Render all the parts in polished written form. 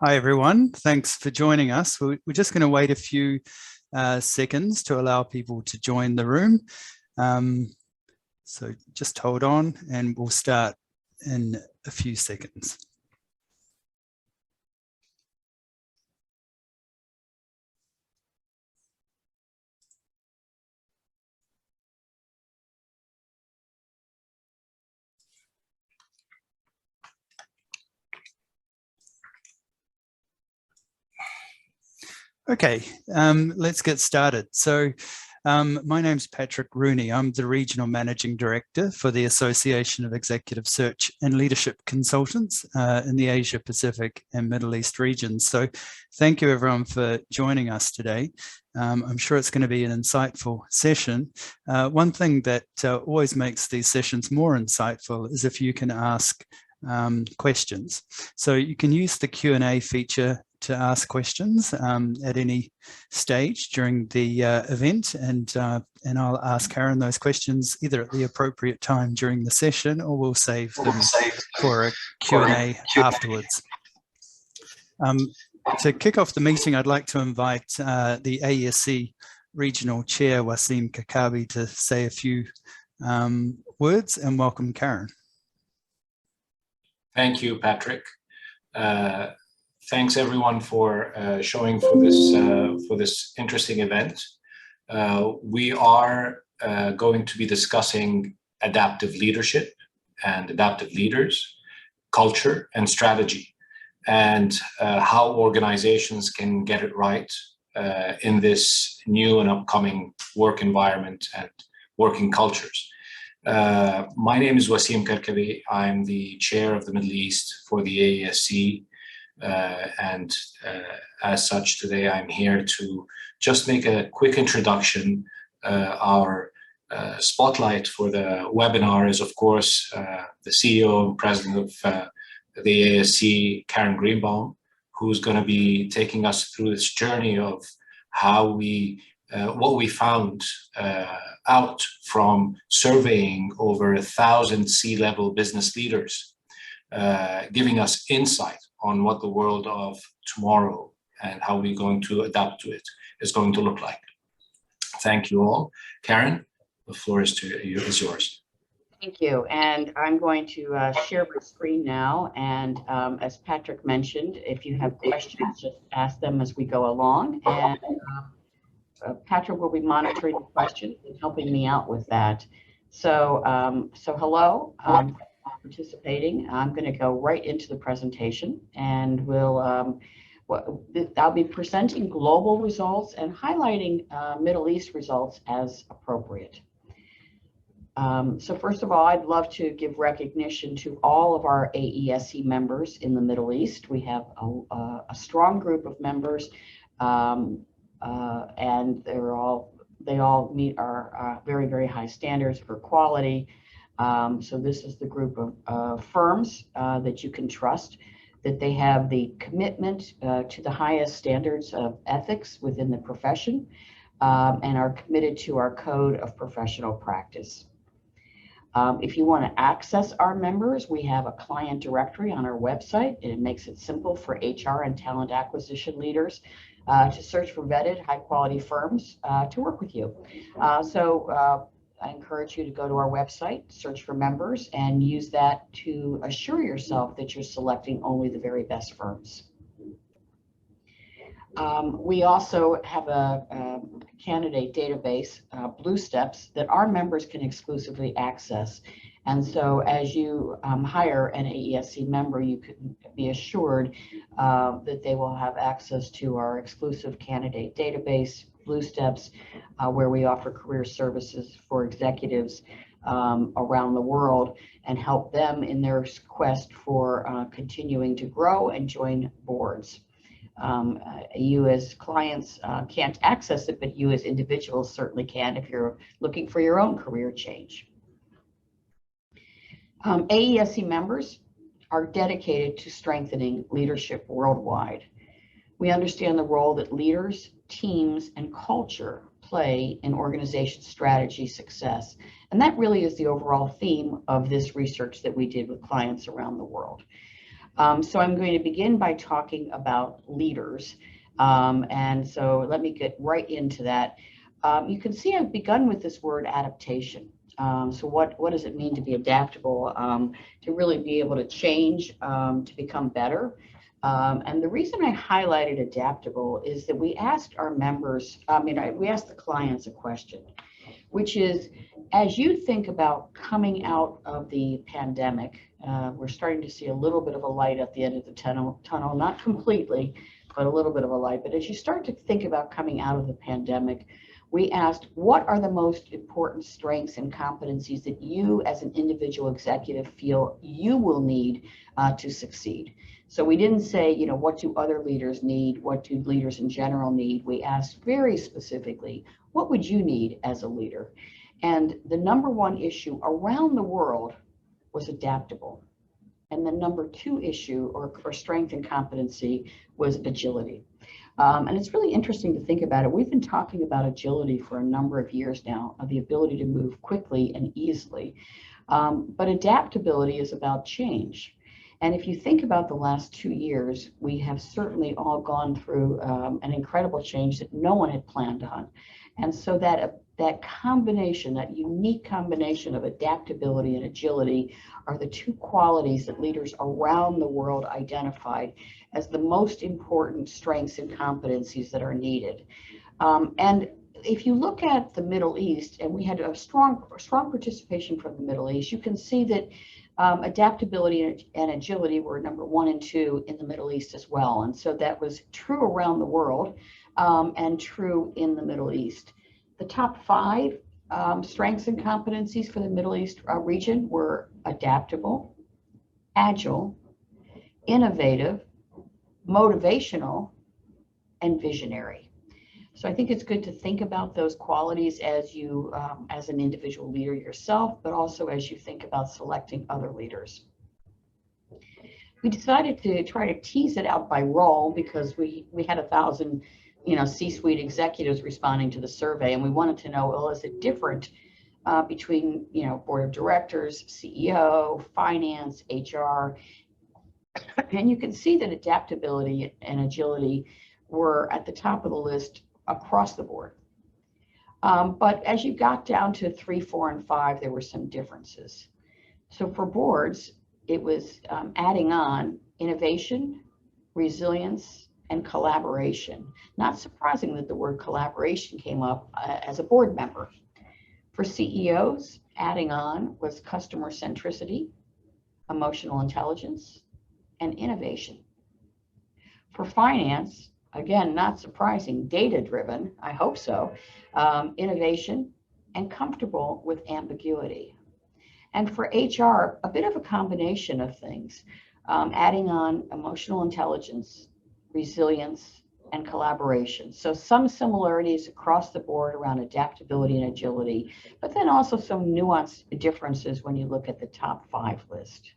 Hi, everyone. Thanks for joining us. We're just going to wait a few seconds to allow people to join the room. So just hold on and we'll start in a few seconds. Okay, let's get started. So my name's Patrick Rooney. I'm the Regional Managing Director for the Association of Executive Search and Leadership Consultants in the Asia Pacific and Middle East regions. So thank you everyone for joining us today. I'm sure it's going to be an insightful session. One thing that always makes these sessions more insightful is if you can ask questions. So you can use the Q&A feature to ask questions at any stage during the event, and I'll ask Karen those questions either at the appropriate time during the session, or we'll save them for a Q&A afterwards. To kick off the meeting, I'd like to invite the AESC Regional Chair, Wasim Kakabi, to say a few words, and welcome Karen. Thank you, Patrick. Thanks everyone for showing for this interesting event. We are going to be discussing adaptive leadership and adaptive leaders, culture and strategy, and how organizations can get it right in this new and upcoming work environment and working cultures. My name is Wasim Karkabi. I'm the chair of the Middle East for the AESC. And as such, today I'm here to just make a quick introduction. Our spotlight for the webinar is, of course, the CEO and President of the AESC, Karen Greenbaum, who's going to be taking us through this journey of how we, what we found out from surveying over 1,000 C-level business leaders, giving us insight on what the world of tomorrow and how we're going to adapt to it is going to look like. Thank you all. Karen, the floor is yours. Thank you. And I'm going to share my screen now. And as Patrick mentioned, if you have questions, just ask them as we go along. And Patrick will be monitoring the questions and helping me out with that. So, hello. Participating. I'm going to go right into the presentation, and I'll be presenting global results and highlighting Middle East results as appropriate. So first of all, I'd love to give recognition to all of our AESC members in the Middle East. We have a strong group of members, and they all meet our very, very high standards for quality. So this is the group of firms that you can trust, that they have the commitment to the highest standards of ethics within the profession, and are committed to our code of professional practice. If you want to access our members, we have a client directory on our website, and it makes it simple for HR and talent acquisition leaders to search for vetted high quality firms to work with you. I encourage you to go to our website, search for members, and use that to assure yourself that you're selecting only the very best firms. We also have a candidate database, Blue Steps, that our members can exclusively access. And so as you hire an AESC member, you can be assured that they will have access to our exclusive candidate database, Blue Steps, where we offer career services for executives around the world and help them in their quest for continuing to grow and join boards. You as clients can't access it, but you as individuals certainly can if you're looking for your own career change. AESC members are dedicated to strengthening leadership worldwide. We understand the role that leaders, teams, and culture play in organization strategy success. And that really is the overall theme of this research that we did with clients around the world. So I'm going to begin by talking about leaders. And so let me get right into that. You can see I've begun with this word adaptation. So what does it mean to be adaptable, to really be able to change, to become better? And the reason I highlighted adaptable is that we asked our members, we asked the clients a question, which is, as you think about coming out of the pandemic, we're starting to see a little bit of a light at the end of the tunnel, not completely, but a little bit of a light. But as you start to think about coming out of the pandemic, we asked, what are the most important strengths and competencies that you as an individual executive feel you will need to succeed? So we didn't say, what do other leaders need? What do leaders in general need? We asked very specifically, what would you need as a leader? And the number one issue around the world was adaptable. And the number two issue, or strength and competency, was agility. And it's really interesting to think about it. We've been talking about agility for a number of years now, the ability to move quickly and easily. But adaptability is about change. And if you think about the last 2 years, we have certainly all gone through an incredible change that no one had planned on. And so that combination, that unique combination of adaptability and agility are the two qualities that leaders around the world identified as the most important strengths and competencies that are needed. And if you look at the Middle East, and we had a strong participation from the Middle East, you can see that adaptability and agility were number 1 and 2 in the Middle East as well. And so that was true around the world and true in the Middle East. The top 5 strengths and competencies for the Middle East region were adaptable, agile, innovative, motivational, and visionary. So I think it's good to think about those qualities as you, as an individual leader yourself, but also as you think about selecting other leaders. We decided to try to tease it out by role because we had 1,000, C-suite executives responding to the survey, and we wanted to know, well, is it different between, board of directors, CEO, finance, HR? And you can see that adaptability and agility were at the top of the list across the board. But as you got down to 3, 4, and 5, there were some differences. So for boards, it was adding on innovation, resilience, and collaboration. Not surprising that the word collaboration came up as a board member. For CEOs, adding on was customer centricity, emotional intelligence, and innovation. For finance, again, not surprising, data-driven, I hope so, innovation, and comfortable with ambiguity. And for HR, a bit of a combination of things, adding on emotional intelligence, resilience, and collaboration. So some similarities across the board around adaptability and agility, but then also some nuanced differences when you look at the top 5 list.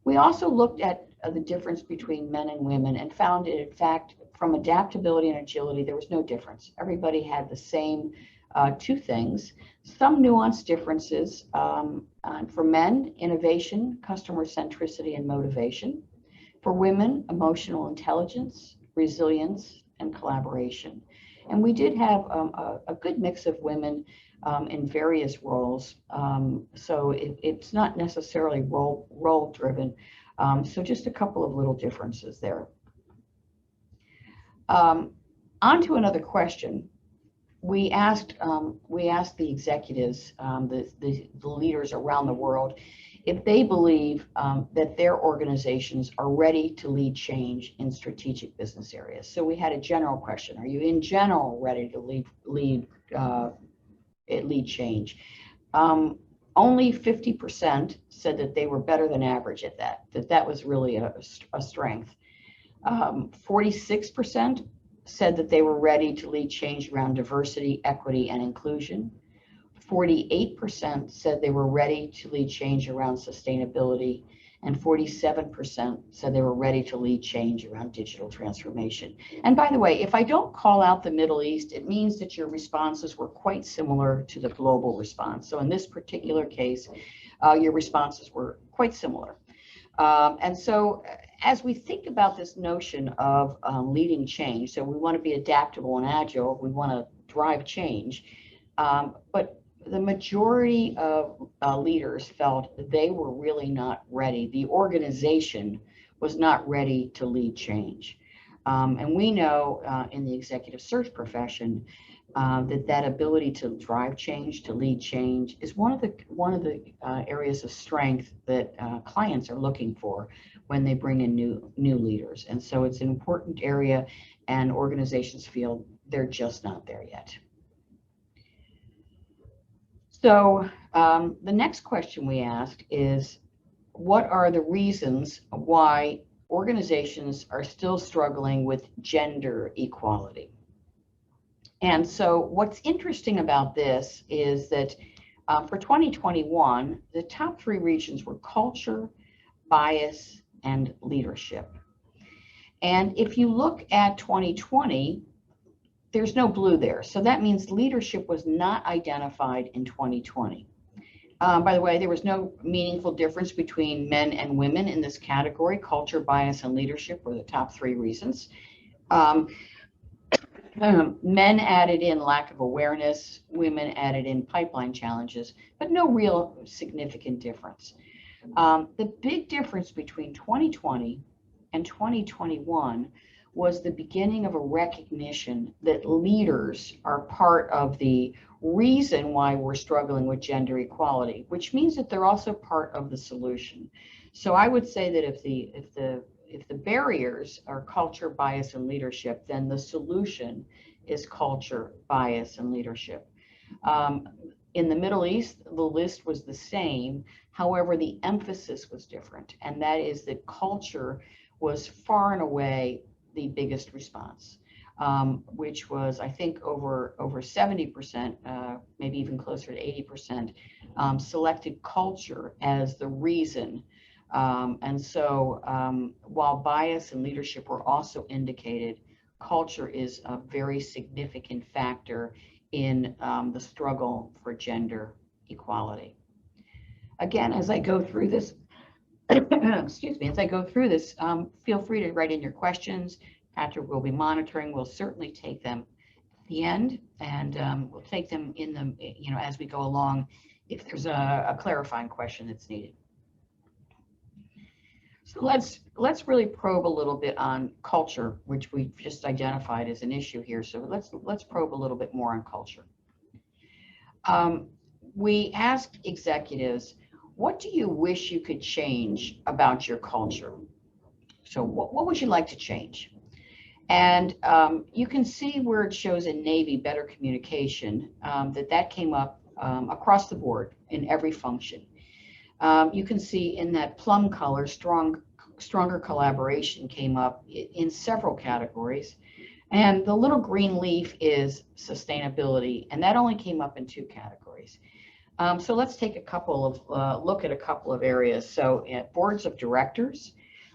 We also looked at the difference between men and women and found that, in fact, from adaptability and agility, there was no difference. Everybody had the same 2 things, some nuanced differences. For men, innovation, customer centricity, and motivation. For women, emotional intelligence, resilience, and collaboration. And we did have a good mix of women in various roles. So it's not necessarily role driven. So just a couple of little differences there. On to another question. We asked the executives, the leaders around the world, if they believe that their organizations are ready to lead change in strategic business areas. So we had a general question: are you in general ready to lead change? Only 50% said that they were better than average at that was really a strength. 46% said that they were ready to lead change around diversity, equity, and inclusion. 48% said they were ready to lead change around sustainability, and 47% said they were ready to lead change around digital transformation. And by the way, if I don't call out the Middle East, it means that your responses were quite similar to the global response. So in this particular case, your responses were quite similar. And so as we think about this notion of leading change, so we want to be adaptable and agile, we want to drive change, but the majority of leaders felt they were really not ready. The organization was not ready to lead change. And we know in the executive search profession that ability to drive change, to lead change, is one of the areas of strength that clients are looking for when they bring in new leaders. And so it's an important area, and organizations feel they're just not there yet. So the next question we asked is, what are the reasons why organizations are still struggling with gender equality? And so what's interesting about this is that for 2021, the top 3 regions were culture, bias, and leadership. And if you look at 2020, there's no blue there. So that means leadership was not identified in 2020. By the way, there was no meaningful difference between men and women in this category. Culture, bias, and leadership were the top 3 reasons. Men added in lack of awareness, women added in pipeline challenges, but no real significant difference. The big difference between 2020 and 2021 was the beginning of a recognition that leaders are part of the reason why we're struggling with gender equality, which means that they're also part of the solution. So I would say that if the barriers are culture, bias, and leadership, then the solution is culture, bias, and leadership. In the Middle East, the list was the same. However, the emphasis was different, and that is that culture was far and away the biggest response, which was, I think, over 70%, maybe even closer to 80%, selected culture as the reason. And so while bias and leadership were also indicated, culture is a very significant factor in the struggle for gender equality. Again, as I go through this, excuse me, as I go through this, feel free to write in your questions. Patrick will be monitoring. We'll certainly take them at the end, and we'll take them in the, as we go along if there's a clarifying question that's needed. So let's really probe a little bit on culture, which we've just identified as an issue here. So let's probe a little bit more on culture. We asked executives, what do you wish you could change about your culture? So what would you like to change? And you can see where it shows in Navy better communication, that came up across the board in every function. You can see in that plum color, stronger collaboration came up in several categories. And the little green leaf is sustainability, and that only came up in 2 categories. So let's take a couple of, look at a couple of areas. So at boards of directors,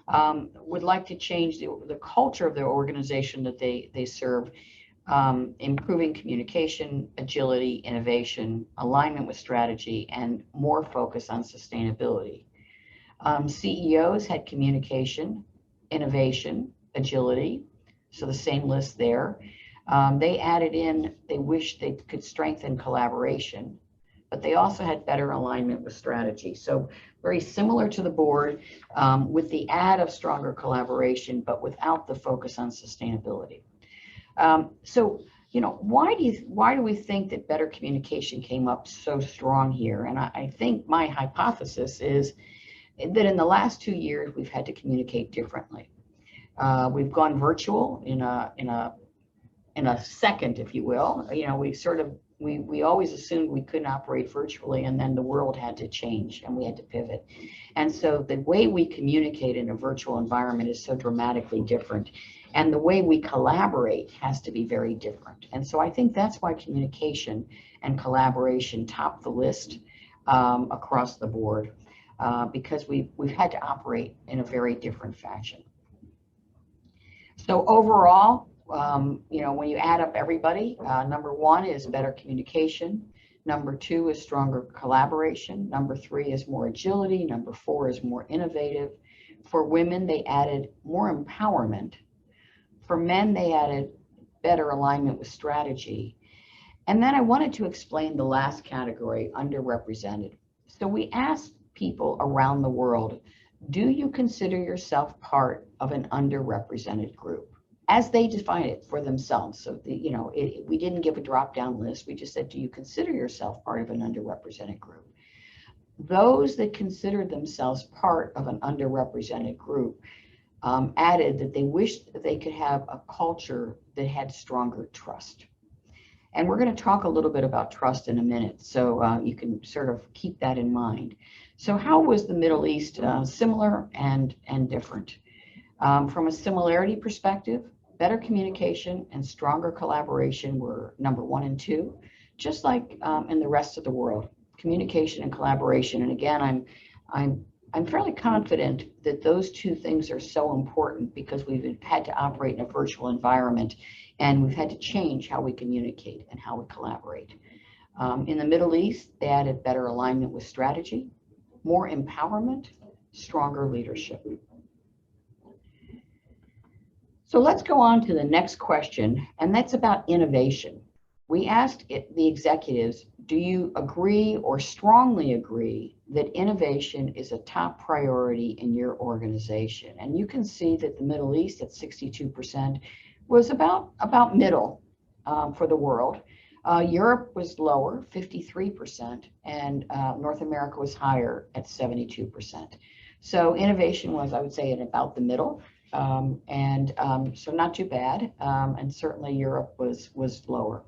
would like to change the culture of their organization that they serve, improving communication, agility, innovation, alignment with strategy, and more focus on sustainability. CEOs had communication, innovation, agility, so the same list there. They added in, they wish they could strengthen collaboration, but they also had better alignment with strategy. So very similar to the board, with the add of stronger collaboration, but without the focus on sustainability. So, why do we think that better communication came up so strong here? And I think my hypothesis is that in the last 2 years, we've had to communicate differently. We've gone virtual in a second, if you will. We always assumed we couldn't operate virtually, and then the world had to change and we had to pivot. And so the way we communicate in a virtual environment is so dramatically different. And the way we collaborate has to be very different. And so I think that's why communication and collaboration top the list across the board, because we've had to operate in a very different fashion. So overall, when you add up everybody, number 1 is better communication. Number 2 is stronger collaboration. Number 3 is more agility. Number 4 is more innovative. For women, they added more empowerment. For men, they added better alignment with strategy. And then I wanted to explain the last category, underrepresented. So we asked people around the world, do you consider yourself part of an underrepresented group? As they define it for themselves. So, we didn't give a drop-down list. We just said, do you consider yourself part of an underrepresented group? Those that considered themselves part of an underrepresented group added that they wished that they could have a culture that had stronger trust. And we're going to talk a little bit about trust in a minute, so you can sort of keep that in mind. So how was the Middle East similar and different? From a similarity perspective, better communication and stronger collaboration were number 1 and 2, just like in the rest of the world. Communication and collaboration, and again, I'm fairly confident that those two things are so important because we've had to operate in a virtual environment and we've had to change how we communicate and how we collaborate. In the Middle East, they added better alignment with strategy, more empowerment, stronger leadership. So let's go on to the next question, and that's about innovation. We asked the executives, do you agree or strongly agree that innovation is a top priority in your organization? And you can see that the Middle East at 62% was about middle for the world. Europe was lower, 53%, and North America was higher at 72%. So innovation was, I would say, at about the middle, so not too bad, and certainly Europe was lower.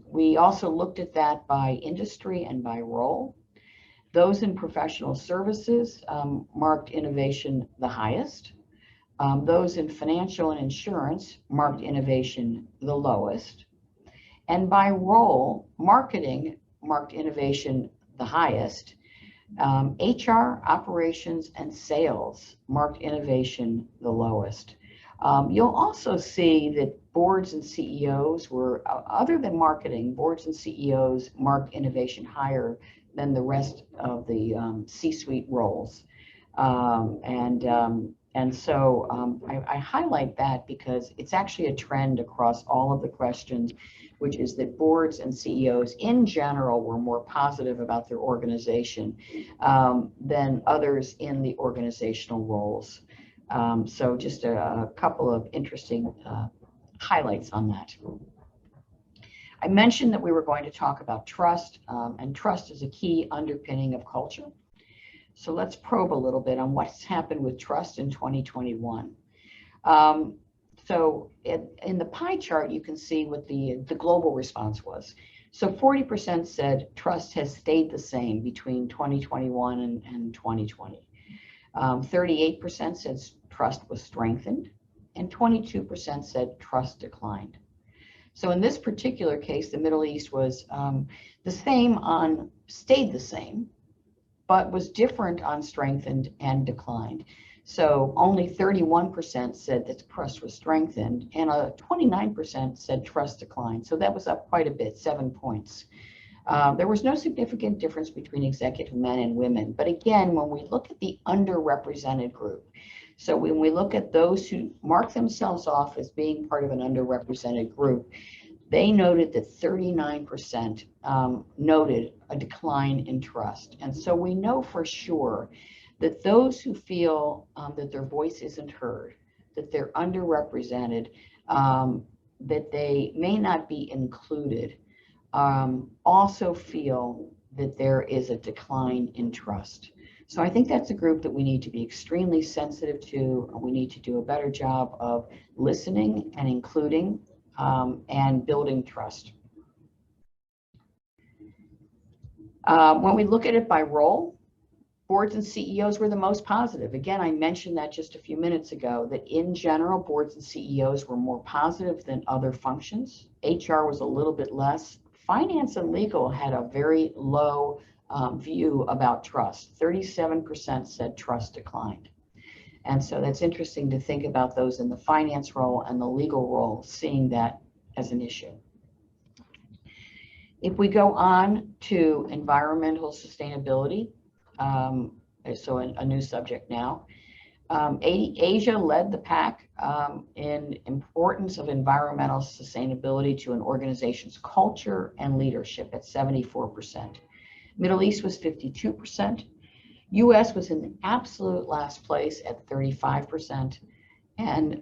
We also looked at that by industry and by role. Those in professional services marked innovation the highest. Those in financial and insurance marked innovation the lowest. And by role, marketing marked innovation the highest. HR, operations, and sales marked innovation the lowest. You'll also see that boards and CEOs were, other than marketing, boards and CEOs marked innovation higher than the rest of the C-suite roles. And so I highlight that because it's actually a trend across all of the questions, which is that boards and CEOs in general were more positive about their organization than others in the organizational roles. So just a couple of interesting highlights on that. I mentioned that we were going to talk about trust, and trust is a key underpinning of culture. So let's probe a little bit on what's happened with trust in 2021. So in the pie chart, you can see what the global response was. So 40% said trust has stayed the same between 2021 and 2020. 38% said trust was strengthened, and 22% said trust declined. So in this particular case, the Middle East was the same on, stayed the same, but was different on strengthened and declined. So only 31% said that trust was strengthened, and 29% said trust declined. So that was up quite a bit, 7 points. There was no significant difference between executive men and women. But again, when we look at the underrepresented group, so when we look at those who mark themselves off as being part of an underrepresented group, they noted that 39% noted a decline in trust. And so we know for sure that those who feel that their voice isn't heard, that they're underrepresented, that they may not be included, also feel that there is a decline in trust. So I think that's a group that we need to be extremely sensitive to. We need to do a better job of listening and including and building trust. When we look at it by role, boards and CEOs were the most positive. Again, I mentioned that just a few minutes ago, that in general, boards and CEOs were more positive than other functions. HR was a little bit less. Finance and legal had a very low view about trust. 37% said trust declined. And so that's interesting to think about those in the finance role and the legal role, seeing that as an issue. If we go on to environmental sustainability, so a new subject now. Asia led the pack in importance of environmental sustainability to an organization's culture and leadership at 74%. Middle East was 52%. US was in the absolute last place at 35%. And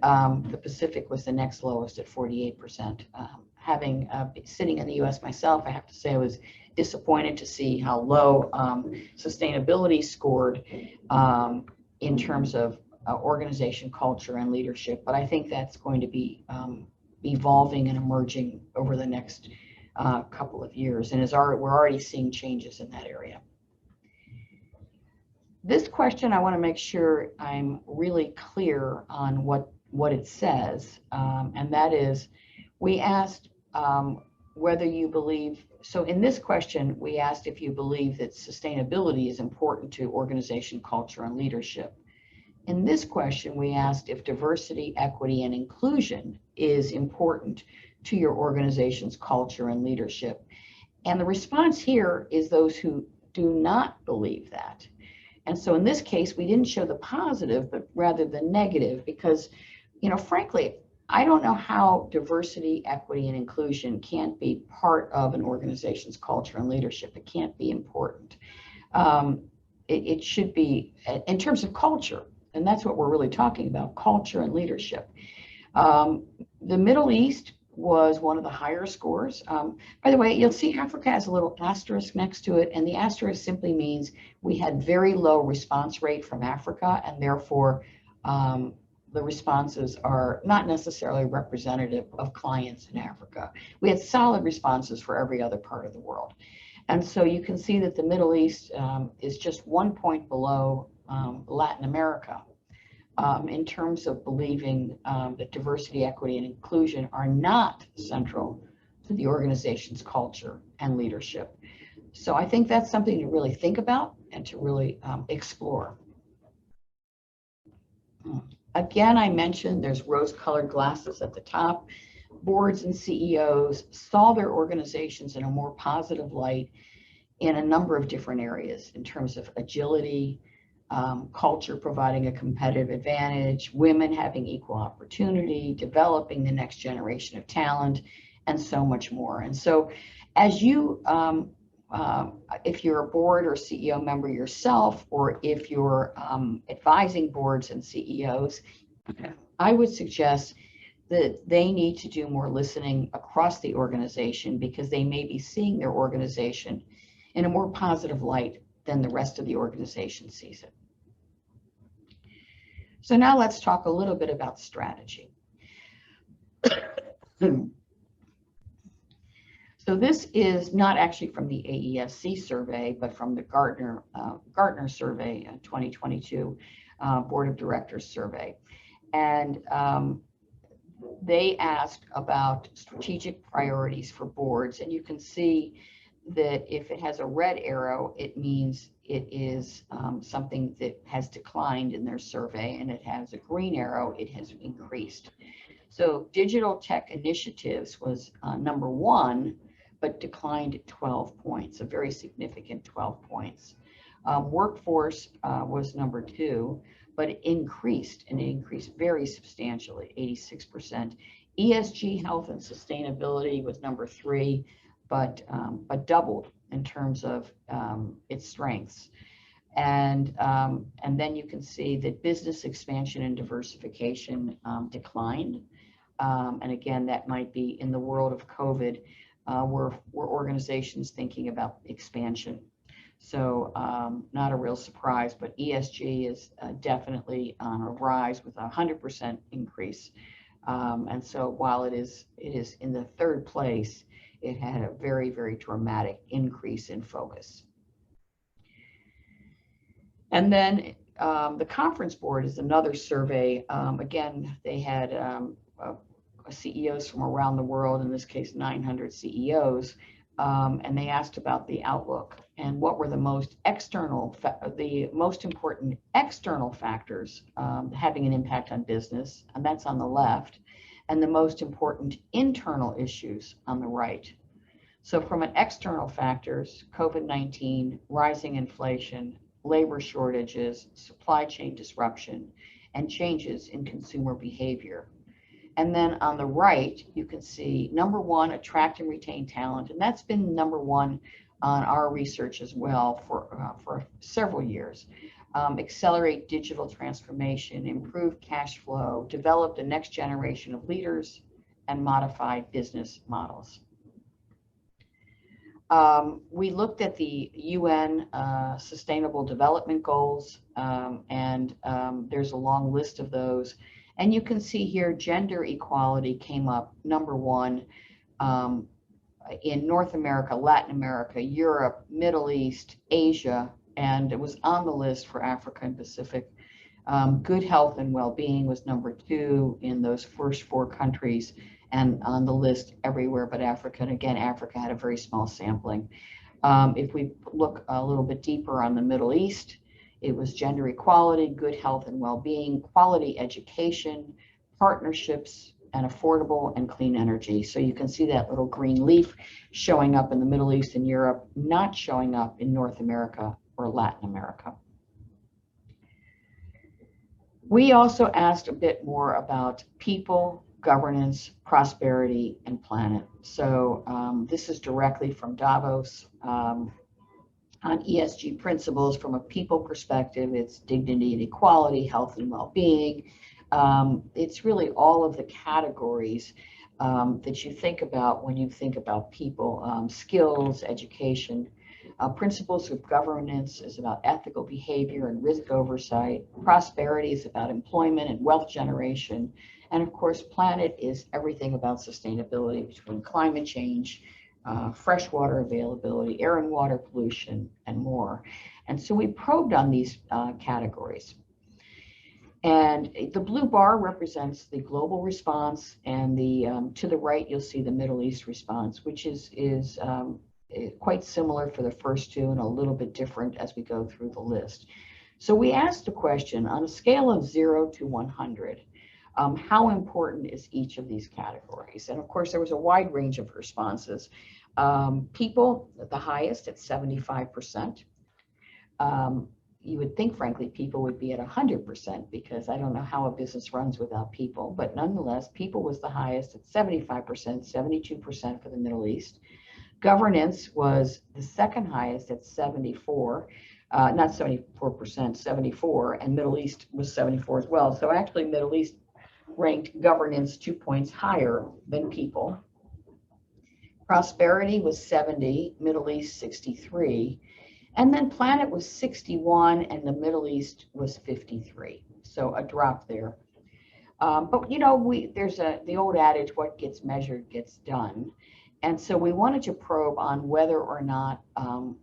the Pacific was the next lowest at 48%. Having sitting in the US myself, I have to say I was disappointed to see how low sustainability scored in terms of organization culture and leadership. But I think that's going to be evolving and emerging over the next couple of years. And we're already seeing changes in that area. This question, I want to make sure I'm really clear on what it says. And that is, we asked whether you believe, so in this question, we asked if you believe that sustainability is important to organization culture and leadership. In this question, we asked if diversity, equity, and inclusion is important to your organization's culture and leadership. And the response here is those who do not believe that. And so in this case, we didn't show the positive, but rather the negative, because, frankly, I don't know how diversity, equity, and inclusion can't be part of an organization's culture and leadership. It can't be important. It should be in terms of culture, and that's what we're really talking about, culture and leadership. The Middle East was one of the higher scores. By the way, you'll see Africa has a little asterisk next to it, and the asterisk simply means we had very low response rate from Africa, and therefore the responses are not necessarily representative of clients in Africa. We had solid responses for every other part of the world. And so you can see that the Middle East is just 1 point below Latin America in terms of believing that diversity, equity, and inclusion are not central to the organization's culture and leadership. So I think that's something to really think about and to really explore. Again, I mentioned there's rose-colored glasses at the top. Boards and CEOs saw their organizations in a more positive light in a number of different areas in terms of agility, culture providing a competitive advantage, women having equal opportunity, developing the next generation of talent, and so much more. And so as you, if you're a board or CEO member yourself, or if you're advising boards and CEOs, I would suggest that they need to do more listening across the organization, because they may be seeing their organization in a more positive light than the rest of the organization sees it. So now let's talk a little bit about strategy. So this is not actually from the AESC survey, but from the Gartner survey 2022 Board of Directors survey. And they asked about strategic priorities for boards. And you can see that if it has a red arrow, it means it is something that has declined in their survey, and it has a green arrow, it has increased. So digital tech initiatives was number 1, but declined 12 points, a very significant 12 points. Workforce was number 2, but it increased, and it increased very substantially, 86%. ESG, health and sustainability, was number 3, but doubled in terms of its strengths. And then you can see that business expansion and diversification declined. And again, that might be in the world of COVID, were organizations thinking about expansion. So not a real surprise, but ESG is definitely on a rise with a 100% increase. And so while it is in the 3rd place, it had a very, very dramatic increase in focus. And then the Conference Board is another survey. Again, they had CEOs from around the world, in this case 900 CEOs, and they asked about the outlook and what were the most important external factors having an impact on business, and that's on the left, and the most important internal issues on the right. So from an external factors, COVID-19, rising inflation, labor shortages, supply chain disruption, and changes in consumer behavior. And then on the right, you can see number one, attract and retain talent. And that's been number one on our research as well for several years. Accelerate digital transformation, improve cash flow, develop the next generation of leaders, and modify business models. We looked at the UN Sustainable Development Goals, and there's a long list of those. And you can see here, gender equality came up number one in North America, Latin America, Europe, Middle East, Asia, and it was on the list for Africa and Pacific. Good health and well-being was number two in those first four countries, and on the list everywhere but Africa. And again, Africa had a very small sampling. If we look a little bit deeper on the Middle East, it was gender equality, good health and well-being, quality education, partnerships, and affordable and clean energy. So you can see that little green leaf showing up in the Middle East and Europe, not showing up in North America or Latin America. We also asked a bit more about people, governance, prosperity, and planet. So this is directly from Davos. On ESG principles from a people perspective, it's dignity and equality, health and well-being. It's really all of the categories that you think about when you think about people, skills, education. Principles of governance is about ethical behavior and risk oversight. Prosperity is about employment and wealth generation. And of course, planet is everything about sustainability between climate change, freshwater availability, air and water pollution, and more. And so we probed on these categories. And the blue bar represents the global response, and the to the right, you'll see the Middle East response, which is quite similar for the first two and a little bit different as we go through the list. So we asked a question on a scale of 0 to 100. How important is each of these categories? And of course, there was a wide range of responses. People, the highest at 75%. You would think, frankly, people would be at 100% because I don't know how a business runs without people. But nonetheless, people was the highest at 75%, 72% for the Middle East. Governance was the second highest at 74. Not 74%, 74, and Middle East was 74 as well. So actually, Middle East ranked governance 2 points higher than people. Prosperity was 70, Middle East 63, and then planet was 61, and the Middle East was 53. So a drop there. But you know, there's the old adage, what gets measured gets done. And so we wanted to probe on whether or not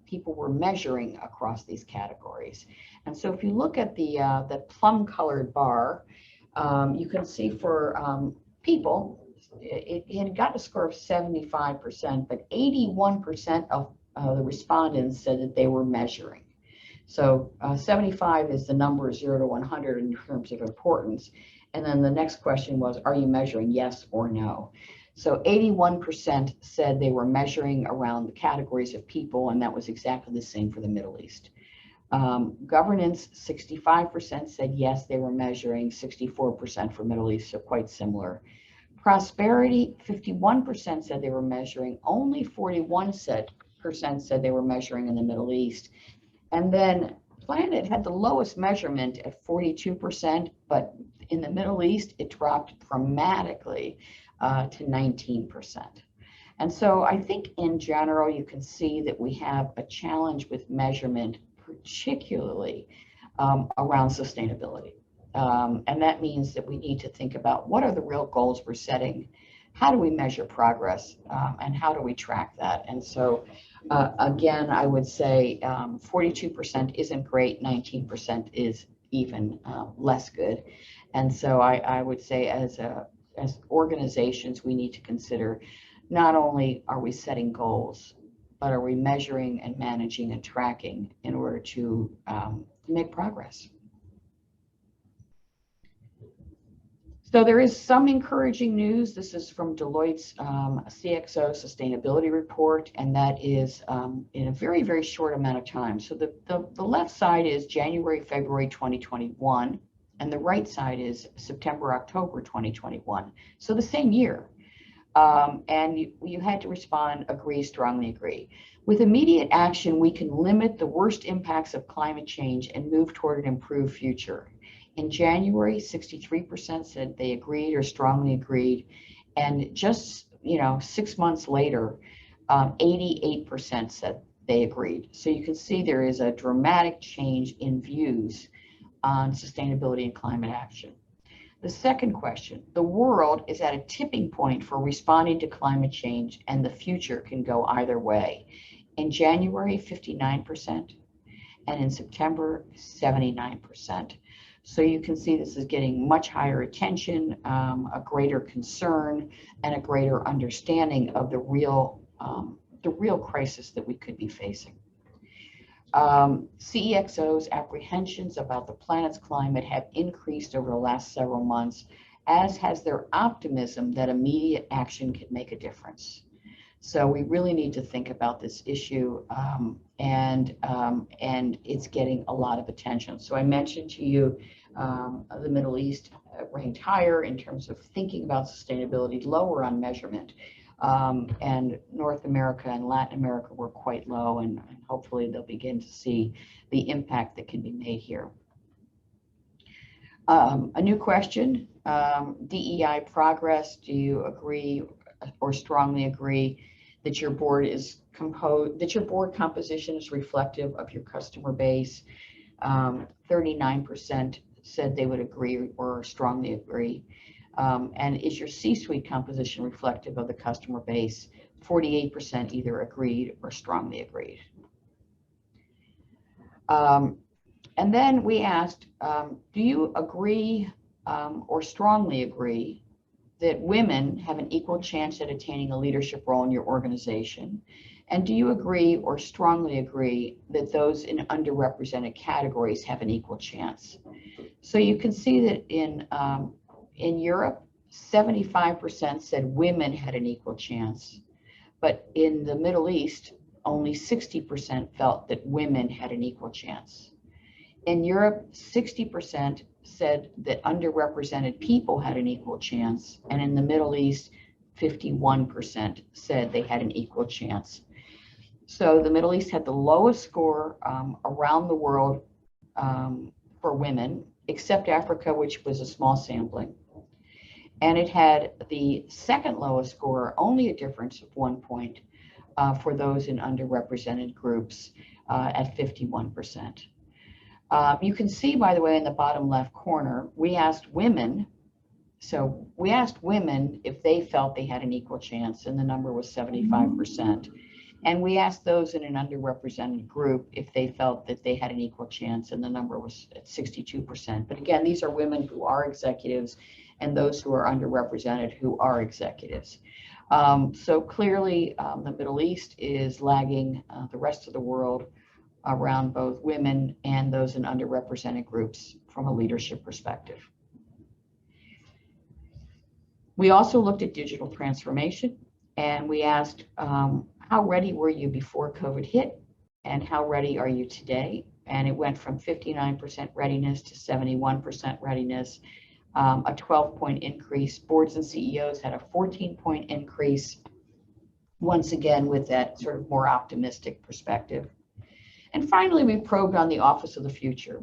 people were measuring across these categories. And so if you look at the plum-colored bar, you can see for people, it had got a score of 75%, but 81% of the respondents said that they were measuring. So 75 is the number 0 to 100 in terms of importance. And then the next question was, are you measuring yes or no? So 81% said they were measuring around the categories of people, and that was exactly the same for the Middle East. Governance, 65% said yes, they were measuring, 64% for Middle East, so quite similar. Prosperity, 51% said they were measuring, only 41% said they were measuring in the Middle East. And then planet had the lowest measurement at 42%, but in the Middle East, it dropped dramatically to 19%. And so I think in general, you can see that we have a challenge with measurement, particularly around sustainability. And that means that we need to think about what are the real goals we're setting, how do we measure progress, and how do we track that? And so again, I would say 42% isn't great, 19% is even less good. And so I would say as organizations, we need to consider not only are we setting goals, but are we measuring and managing and tracking in order to make progress? So there is some encouraging news. This is from Deloitte's CXO sustainability report, and that is in a very, very short amount of time. So the left side is January, February 2021, and the right side is September, October 2021. So the same year. And you had to respond, agree, strongly agree. With immediate action, we can limit the worst impacts of climate change and move toward an improved future. In January, 63% said they agreed or strongly agreed. And just, 6 months later, 88% said they agreed. So you can see there is a dramatic change in views on sustainability and climate action. The second question, the world is at a tipping point for responding to climate change, and the future can go either way. In January, 59%, and in September, 79%. So you can see this is getting much higher attention, a greater concern, and a greater understanding of the real crisis that we could be facing. CEXO's apprehensions about the planet's climate have increased over the last several months, as has their optimism that immediate action can make a difference. So we really need to think about this issue, and it's getting a lot of attention. So I mentioned to you the Middle East ranked higher in terms of thinking about sustainability, lower on measurement. And North America and Latin America were quite low, and hopefully they'll begin to see the impact that can be made here. A new question, DEI progress. Do you agree or strongly agree that your board is that your board composition is reflective of your customer base? 39% said they would agree or strongly agree. And is your C-suite composition reflective of the customer base? 48% either agreed or strongly agreed. And then we asked, do you agree or strongly agree that women have an equal chance at attaining a leadership role in your organization? And do you agree or strongly agree that those in underrepresented categories have an equal chance? So you can see that in Europe, 75% said women had an equal chance, but in the Middle East, only 60% felt that women had an equal chance. In Europe, 60% said that underrepresented people had an equal chance, and in the Middle East, 51% said they had an equal chance. So the Middle East had the lowest score around the world for women, except Africa, which was a small sampling. And it had the second lowest score, only a difference of 1 point, for those in underrepresented groups at 51%. You can see, by the way, in the bottom left corner, we asked women. So we asked women if they felt they had an equal chance, and the number was 75%. And we asked those in an underrepresented group if they felt that they had an equal chance, and the number was at 62%. But again, these are women who are executives and those who are underrepresented who are executives. So clearly, the Middle East is lagging the rest of the world around both women and those in underrepresented groups from a leadership perspective. We also looked at digital transformation, and we asked, how ready were you before COVID hit, and how ready are you today? And it went from 59% readiness to 71% readiness, a 12-point increase. Boards and CEOs had a 14-point increase, once again with that sort of more optimistic perspective. And finally, we probed on the office of the future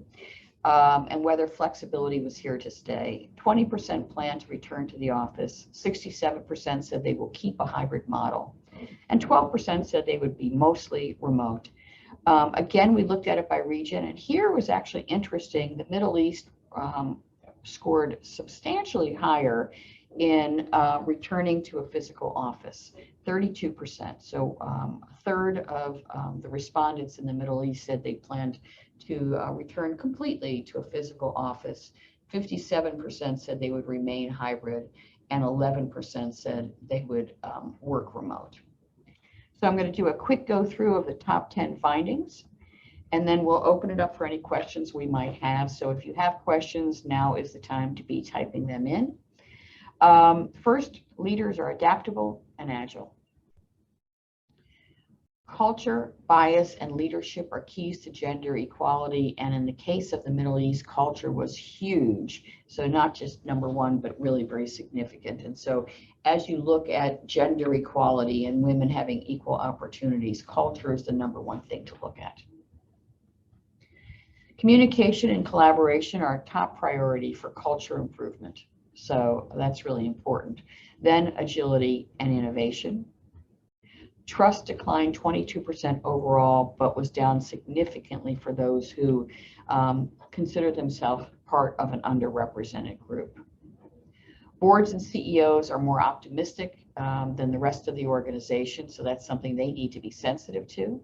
and whether flexibility was here to stay. 20% plan to return to the office, 67% said they will keep a hybrid model, and 12% said they would be mostly remote. Again, we looked at it by region, and here was actually interesting. The Middle East scored substantially higher in returning to a physical office, 32%. So a third of the respondents in the Middle East said they planned to return completely to a physical office. 57% said they would remain hybrid, and 11% said they would work remote. So I'm going to do a quick go through of the top 10 findings, and then we'll open it up for any questions we might have. So if you have questions, now is the time to be typing them in. First, leaders are adaptable and agile. Culture, bias, and leadership are keys to gender equality. And in the case of the Middle East, culture was huge. So not just number one, but really very significant. And so as you look at gender equality and women having equal opportunities, culture is the number one thing to look at. Communication and collaboration are a top priority for culture improvement. So that's really important. Then agility and innovation. Trust declined 22% overall, but was down significantly for those who consider themselves part of an underrepresented group. Boards and CEOs are more optimistic than the rest of the organization, so that's something they need to be sensitive to.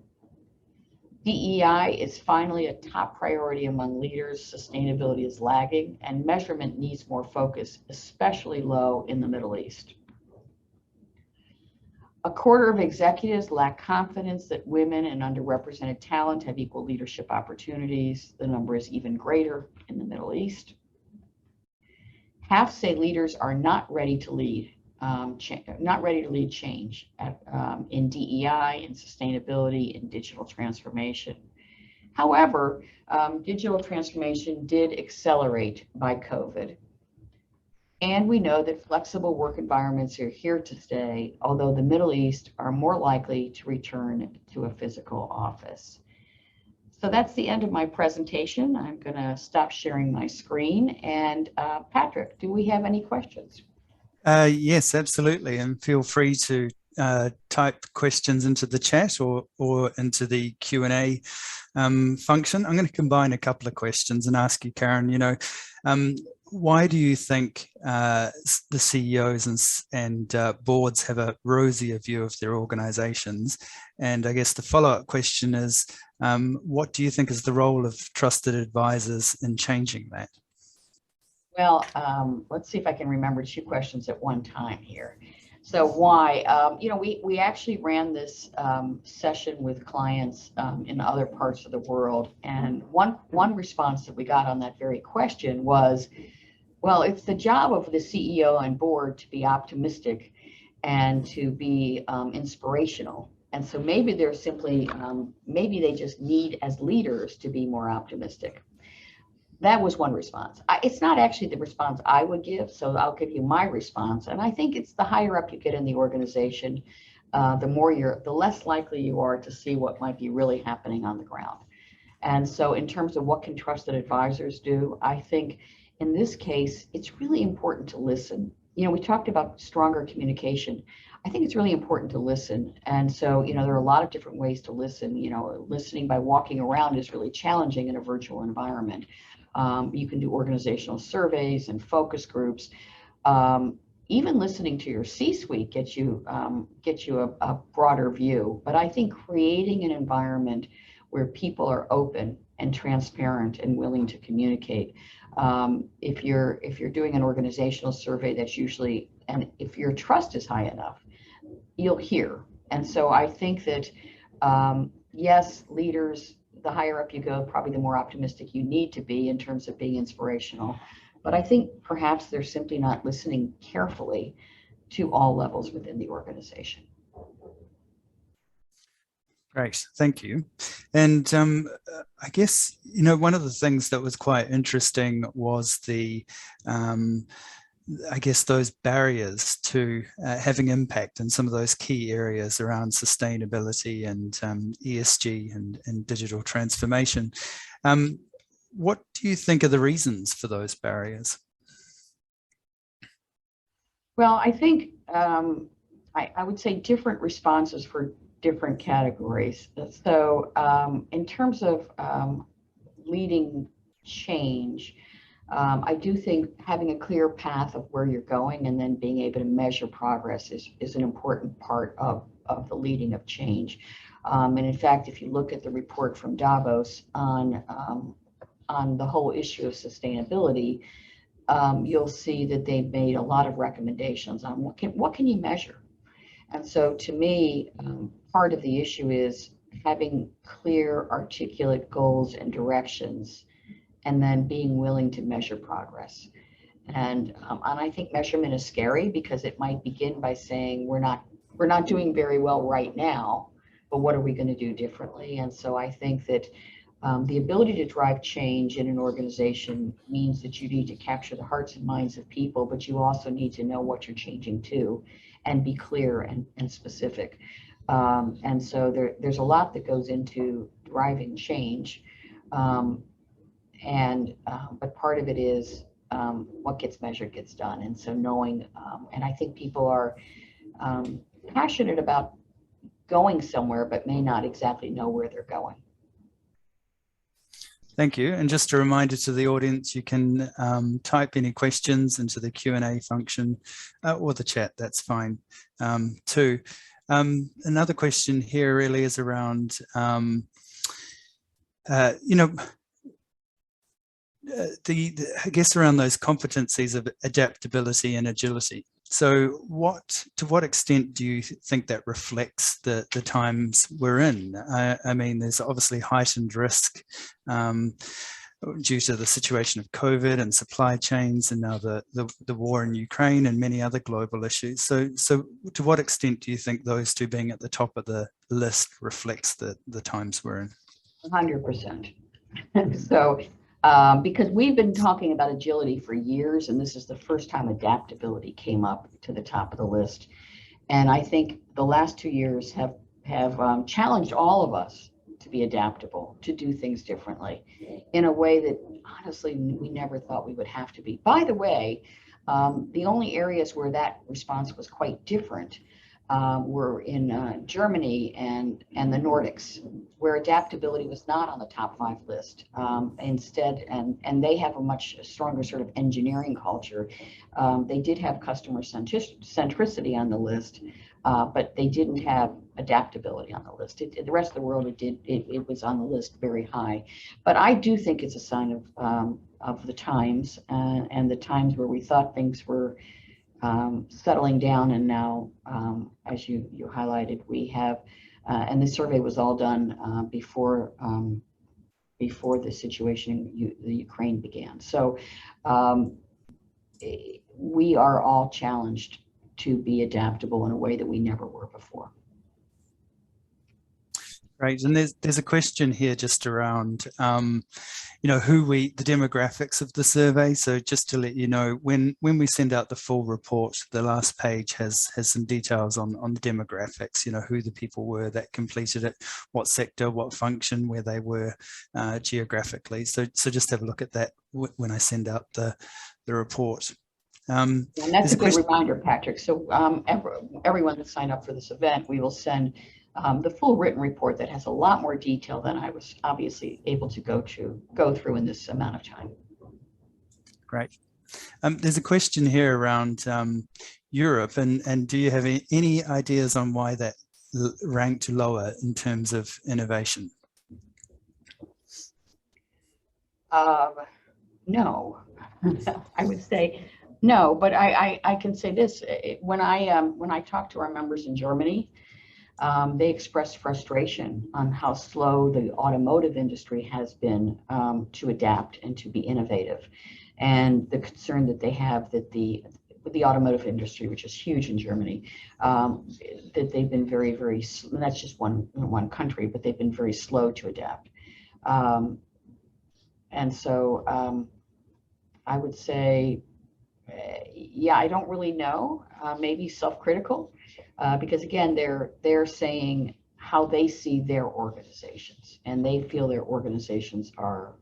DEI is finally a top priority among leaders. Sustainability is lagging, and measurement needs more focus, especially low in the Middle East. A quarter of executives lack confidence that women and underrepresented talent have equal leadership opportunities. The number is even greater in the Middle East. Half say leaders are not ready to lead, change in DEI, in sustainability, in digital transformation. However, digital transformation did accelerate by COVID. And we know that flexible work environments are here to stay, although the Middle East are more likely to return to a physical office. So that's the end of my presentation. I'm going to stop sharing my screen. And Patrick, do we have any questions? Yes, absolutely. And feel free to type questions into the chat or into the Q&A function. I'm going to combine a couple of questions and ask you, Karen, why do you think the CEOs and boards have a rosier view of their organizations? And I guess the follow-up question is, what do you think is the role of trusted advisors in changing that? Well, let's see if I can remember two questions at one time here. So why? We actually ran this session with clients in other parts of the world. And one response that we got on that very question was, well, it's the job of the CEO and board to be optimistic and to be inspirational. And so maybe they're simply, maybe they just need as leaders to be more optimistic. That was one response. It's not actually the response I would give, so I'll give you my response. And I think it's the higher up you get in the organization, the less likely you are to see what might be really happening on the ground. And so in terms of what can trusted advisors do, I think in this case, it's really important to listen. We talked about stronger communication. I think it's really important to listen. And so, there are a lot of different ways to listen. Listening by walking around is really challenging in a virtual environment. You can do organizational surveys and focus groups. Even listening to your C-suite gets you a broader view. But I think creating an environment where people are open and transparent and willing to communicate. If you're doing an organizational survey, that's usually, and if your trust is high enough, you'll hear. And so I think that yes, leaders, the higher up you go, probably the more optimistic you need to be in terms of being inspirational. But I think perhaps they're simply not listening carefully to all levels within the organization. Great, thank you. And I guess, one of the things that was quite interesting was the, I guess, those barriers to having impact in some of those key areas around sustainability and ESG and digital transformation. What do you think are the reasons for those barriers? Well, I think I would say different responses for different categories. So in terms of leading change, I do think having a clear path of where you're going and then being able to measure progress is an important part of the leading of change. And in fact, if you look at the report from Davos on the whole issue of sustainability, you'll see that they've made a lot of recommendations on what can you measure. And so to me, part of the issue is having clear, articulate goals and directions, and then being willing to measure progress. And I think measurement is scary because it might begin by saying we're not doing very well right now, but what are we going to do differently? And so I think that the ability to drive change in an organization means that you need to capture the hearts and minds of people, but you also need to know what you're changing to and be clear and specific. And so there's a lot that goes into driving change. But part of it is what gets measured gets done. And so knowing, and I think people are passionate about going somewhere, but may not exactly know where they're going. Thank you. And just a reminder to the audience, you can type any questions into the Q&A function or the chat, that's fine too. Another question here really is around, I guess around those competencies of adaptability and agility. So to what extent do you think that reflects the times we're in? I mean, there's obviously heightened risk due to the situation of COVID and supply chains, and now the war in Ukraine and many other global issues. So to what extent do you think those two being at the top of the list reflects the times we're in? 100%. So, because we've been talking about agility for years, and this is the first time adaptability came up to the top of the list. And I think the last 2 years have challenged all of us to be adaptable, to do things differently in a way that honestly we never thought we would have to be. By the way, the only areas where that response was quite different were in Germany and the Nordics, where adaptability was not on the top 5 list. Instead, and they have a much stronger sort of engineering culture. They did have customer centricity on the list, but they didn't have adaptability on the list. The rest of the world, it was on the list very high. But I do think it's a sign of the times and the times where we thought things were settling down, and now, as you highlighted, we have, and the survey was all done before the situation in the Ukraine began. So we are all challenged to be adaptable in a way that we never were before. Great, and there's a question here just around, the demographics of the survey. So just to let you know, when we send out the full report, the last page has some details on the demographics. Who the people were that completed it, what sector, what function, where they were geographically. So just have a look at that when I send out the report. And that's a good reminder, Patrick. So everyone that signed up for this event, we will send the full written report that has a lot more detail than I was obviously able to go through in this amount of time. Great. There's a question here around Europe, and do you have any ideas on why that ranked lower in terms of innovation? No, I would say no, but I can say this. When I talk to our members in Germany, they expressed frustration on how slow the automotive industry has been to adapt and to be innovative, and the concern that they have that the automotive industry, which is huge in Germany, that they've been very, very, and that's just one country, but they've been very slow to adapt. And so I would say, yeah, I don't really know, maybe self-critical. Because again, they're saying how they see their organizations, and they feel their organizations are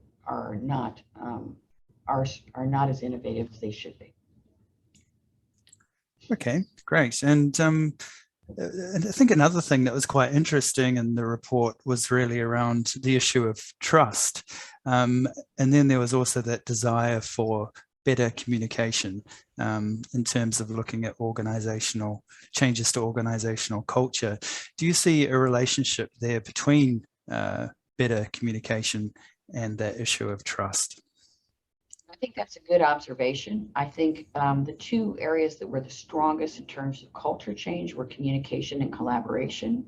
not as innovative as they should be. Okay, great. And I think another thing that was quite interesting in the report was really around the issue of trust. And then there was also that desire for better communication in terms of looking at organizational changes to organizational culture. Do you see a relationship there between better communication and that issue of trust? I think that's a good observation. I think the two areas that were the strongest in terms of culture change were communication and collaboration.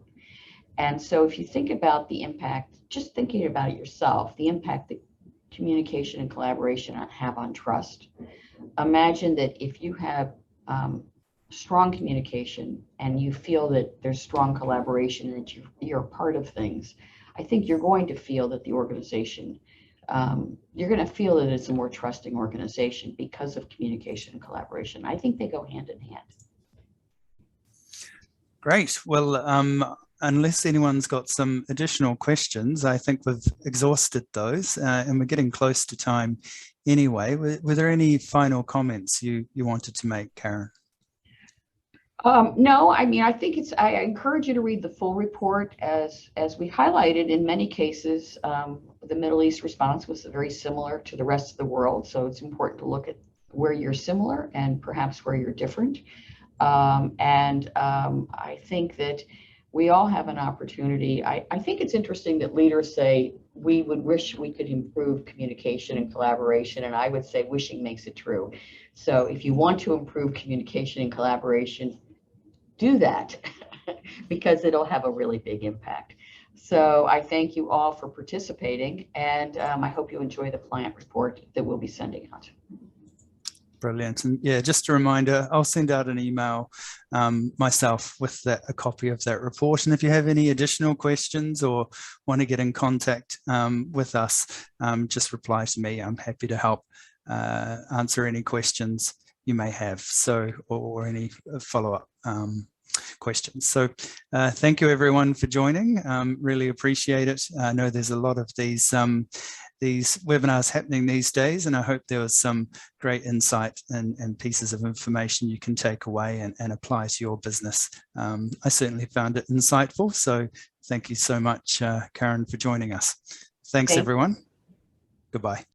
And so if you think about the impact, just thinking about it yourself, the impact that communication and collaboration have on trust. Imagine that if you have strong communication and you feel that there's strong collaboration and that you're a part of things, I think you're going to feel that the organization, you're going to feel that it's a more trusting organization because of communication and collaboration. I think they go hand in hand. Great. Well, unless anyone's got some additional questions, I think we've exhausted those and we're getting close to time anyway. Were there any final comments you wanted to make, Karen? No, I mean, I think I encourage you to read the full report. As we highlighted, in many cases, the Middle East response was very similar to the rest of the world. So it's important to look at where you're similar and perhaps where you're different. I think that we all have an opportunity. I think it's interesting that leaders say, we would wish we could improve communication and collaboration. And I would say wishing makes it true. So if you want to improve communication and collaboration, do that because it'll have a really big impact. So I thank you all for participating, and I hope you enjoy the client report that we'll be sending out. Brilliant. And yeah, just a reminder, I'll send out an email myself with a copy of that report. And if you have any additional questions or want to get in contact with us, just reply to me. I'm happy to help answer any questions you may have, so, or any follow-up questions. So thank you everyone for joining. Really appreciate it. I know there's a lot of these webinars happening these days, and I hope there was some great insight and pieces of information you can take away and apply to your business. I certainly found it insightful, so thank you so much, Karen, for joining us. Thanks everyone. Goodbye.